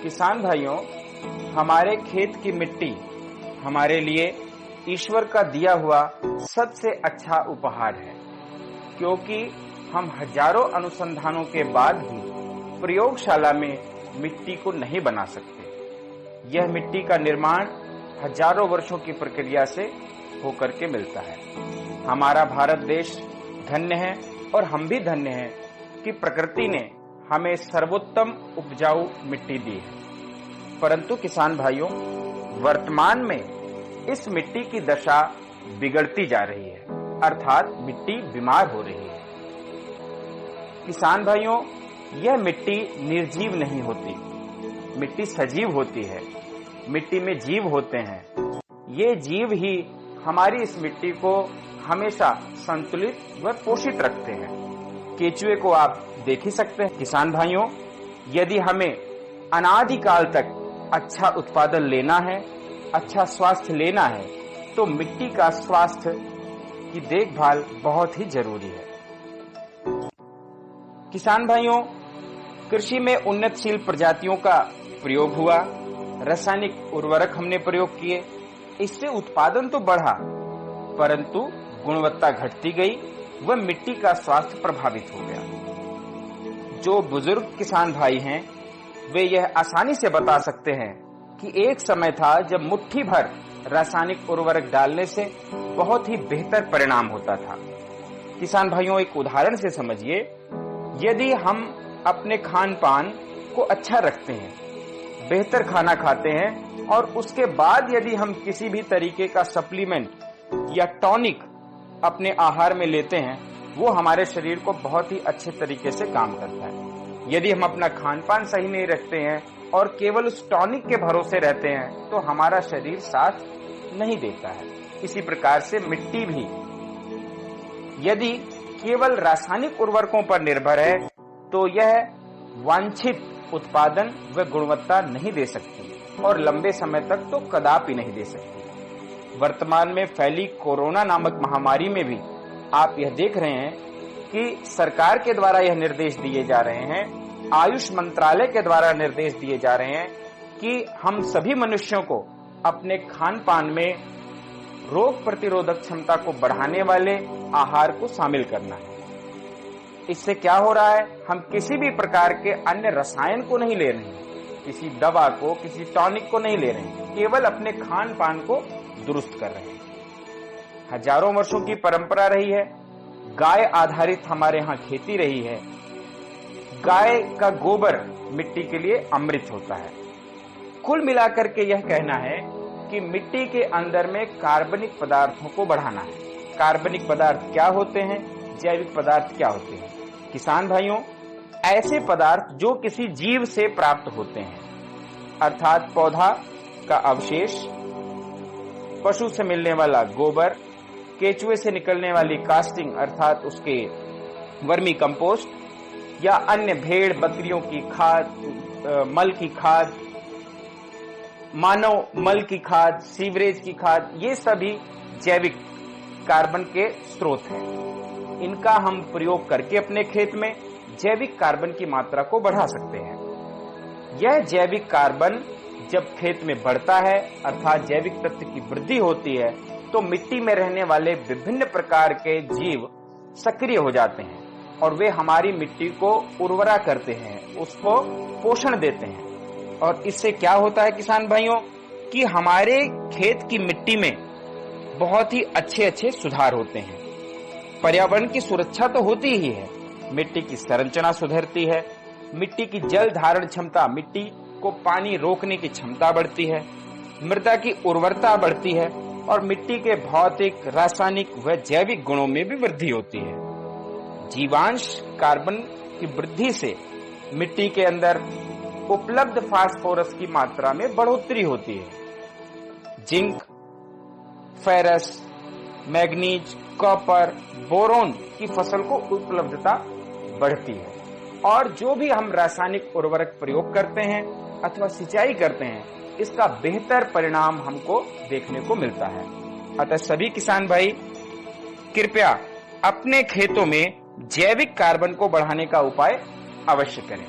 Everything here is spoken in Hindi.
किसान भाइयों, हमारे खेत की मिट्टी हमारे लिए ईश्वर का दिया हुआ सबसे अच्छा उपहार है, क्योंकि हम हजारों अनुसंधानों के बाद भी प्रयोगशाला में मिट्टी को नहीं बना सकते। यह मिट्टी का निर्माण हजारों वर्षों की प्रक्रिया से होकर के मिलता है। हमारा भारत देश धन्य है और हम भी धन्य हैं कि प्रकृति ने हमें सर्वोत्तम उपजाऊ मिट्टी दी है। परंतु किसान भाइयों, वर्तमान में इस मिट्टी की दशा बिगड़ती जा रही है, अर्थात मिट्टी बीमार हो रही है। किसान भाइयों, यह मिट्टी निर्जीव नहीं होती, मिट्टी सजीव होती है। मिट्टी में जीव होते हैं। ये जीव ही हमारी इस मिट्टी को हमेशा संतुलित व पोषित रखते हैं। केचुए को आप देख ही सकते हैं। किसान भाइयों, यदि हमें अनादिकाल तक अच्छा उत्पादन लेना है, अच्छा स्वास्थ्य लेना है, तो मिट्टी का स्वास्थ्य की देखभाल बहुत ही जरूरी है। किसान भाइयों, कृषि में उन्नतशील प्रजातियों का प्रयोग हुआ, रासायनिक उर्वरक हमने प्रयोग किए, इससे उत्पादन तो बढ़ा, परंतु गुणवत्ता घटती गई व मिट्टी का स्वास्थ्य प्रभावित हो गया। जो बुजुर्ग किसान भाई हैं, वे यह आसानी से बता सकते हैं कि एक समय था जब मुट्ठी भर रासायनिक उर्वरक डालने से बहुत ही बेहतर परिणाम होता था। किसान भाइयों, एक उदाहरण से समझिए, यदि हम अपने खान पान को अच्छा रखते हैं, बेहतर खाना खाते हैं और उसके बाद यदि हम किसी भी तरीके का सप्लीमेंट या टॉनिक अपने आहार में लेते हैं, वो हमारे शरीर को बहुत ही अच्छे तरीके से काम करता है। यदि हम अपना खान पान सही नहीं रखते हैं और केवल उस टॉनिक के भरोसे रहते हैं, तो हमारा शरीर साथ नहीं देता है। इसी प्रकार से मिट्टी भी यदि केवल रासायनिक उर्वरकों पर निर्भर है, तो यह वांछित उत्पादन व गुणवत्ता नहीं दे सकती और लंबे समय तक तो कदापि नहीं दे सकती। वर्तमान में फैली कोरोना नामक महामारी में भी आप यह देख रहे हैं कि सरकार के द्वारा यह निर्देश दिए जा रहे हैं, आयुष मंत्रालय के द्वारा निर्देश दिए जा रहे हैं कि हम सभी मनुष्यों को अपने खान पान में रोग प्रतिरोधक क्षमता को बढ़ाने वाले आहार को शामिल करना है। इससे क्या हो रहा है, हम किसी भी प्रकार के अन्य रसायन को नहीं ले रहे हैं, किसी दवा को, किसी टॉनिक को नहीं ले रहे हैं, केवल अपने खान पान को दुरुस्त कर रहे हैं। हजारों वर्षों की परंपरा रही है, गाय आधारित हमारे यहाँ खेती रही है। गाय का गोबर मिट्टी के लिए अमृत होता है। कुल मिलाकर के यह कहना है कि मिट्टी के अंदर में कार्बनिक पदार्थों को बढ़ाना है। कार्बनिक पदार्थ क्या होते हैं, जैविक पदार्थ क्या होते हैं? किसान भाइयों, ऐसे पदार्थ जो किसी जीव से प्राप्त होते हैं, अर्थात पौधा का अवशेष, पशु से मिलने वाला गोबर, केचुए से निकलने वाली कास्टिंग अर्थात उसके वर्मी कंपोस्ट, या अन्य भेड़ बकरियों की खाद, मल की खाद, मानव मल की खाद, सीवरेज की खाद, ये सभी जैविक कार्बन के स्रोत हैं। इनका हम प्रयोग करके अपने खेत में जैविक कार्बन की मात्रा को बढ़ा सकते हैं। यह जैविक कार्बन जब खेत में बढ़ता है, अर्थात जैविक तत्व की वृद्धि होती है, तो मिट्टी में रहने वाले विभिन्न प्रकार के जीव सक्रिय हो जाते हैं और वे हमारी मिट्टी को उर्वरा करते हैं, उसको पोषण देते हैं। और इससे क्या होता है किसान भाइयों, कि हमारे खेत की मिट्टी में बहुत ही अच्छे अच्छे सुधार होते हैं। पर्यावरण की सुरक्षा तो होती ही है, मिट्टी की संरचना सुधरती है, मिट्टी की जल धारण क्षमता, मिट्टी को पानी रोकने की क्षमता बढ़ती है, मृदा की उर्वरता बढ़ती है और मिट्टी के भौतिक, रासायनिक व जैविक गुणों में भी वृद्धि होती है। जीवांश कार्बन की वृद्धि से मिट्टी के अंदर उपलब्ध फास्फोरस की मात्रा में बढ़ोतरी होती है। Zinc, ferrous, manganese, copper, boron की फसल को उपलब्धता बढ़ती है और जो भी हम रासायनिक उर्वरक प्रयोग करते हैं अथवा सिंचाई करते हैं, इसका बेहतर परिणाम हमको देखने को मिलता है। अतः सभी किसान भाई कृपया अपने खेतों में जैविक कार्बन को बढ़ाने का उपाय अवश्य करें।